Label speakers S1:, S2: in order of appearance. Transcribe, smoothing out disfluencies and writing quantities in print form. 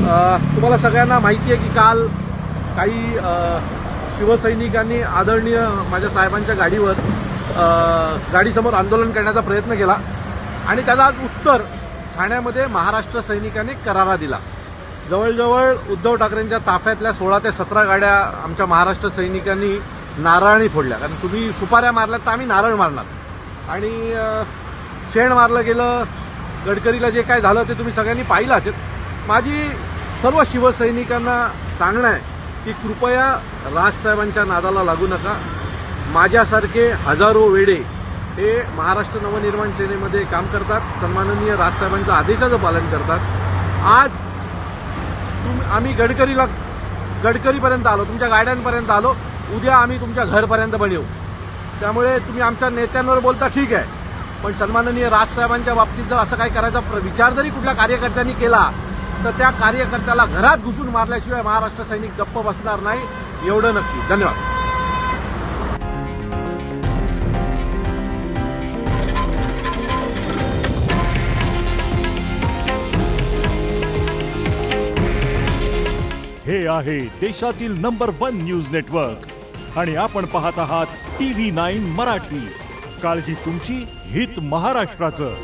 S1: तुम्हाला सगळ्यांना माहिती आहे की काल काही शिवसैनिकांनी आदरणीय माझ्या साहेबांच्या गाडीवर गाडीसमोर आंदोलन करण्याचा प्रयत्न केला आणि त्याला आज उत्तर ठाण्यामध्ये महाराष्ट्र सैनिकांनी करारा दिला। जवळजवळ उद्धव ठाकरेंच्या ताफ्यातल्या 16 ते 17 गाड्या आमच्या महाराष्ट्र सैनिकांनी नारळाने फोडल्या, कारण तुम्ही सुपाऱ्या मारल्यात तर आम्ही नारळ मारणार आणि शेण मारलं गेलं। गडकरीला जे काय झालं ते तुम्ही सगळ्यांनी पाहिलं असेल। माझी सर्व शिवसैनिकांना सांगणं आहे की कृपया राजसाहेबांच्या नादाला लागू नका। माझ्यासारखे हजारो वेडे हे महाराष्ट्र नवनिर्माण सेनेमध्ये काम करतात, सन्माननीय राजसाहेबांच्या आदेशाचं पालन करतात। आज आम्ही गडकरीपर्यंत आलो, तुमच्या गाड्यांपर्यंत आलो, उद्या आम्ही तुमच्या घरपर्यंत पण येऊ। त्यामुळे तुम्ही आमच्या नेत्यांवर बोलता ठीक आहे, पण सन्माननीय राजसाहेबांच्या बाबतीत जर असं काही करायचा विचार जरी कुठल्या कार्यकर्त्यांनी केला तर त्या कार्यकर्त्याला घरात घुसून मारल्याशिवाय महाराष्ट्र सैनिक गप्प बसणार नाही, एवढं नक्की। धन्यवाद।
S2: हे आहे देशातील नंबर 1 न्यूज नेटवर्क आणि आपण पाहत आहात TV9 मराठी। काळजी तुमची, हित महाराष्ट्राचं।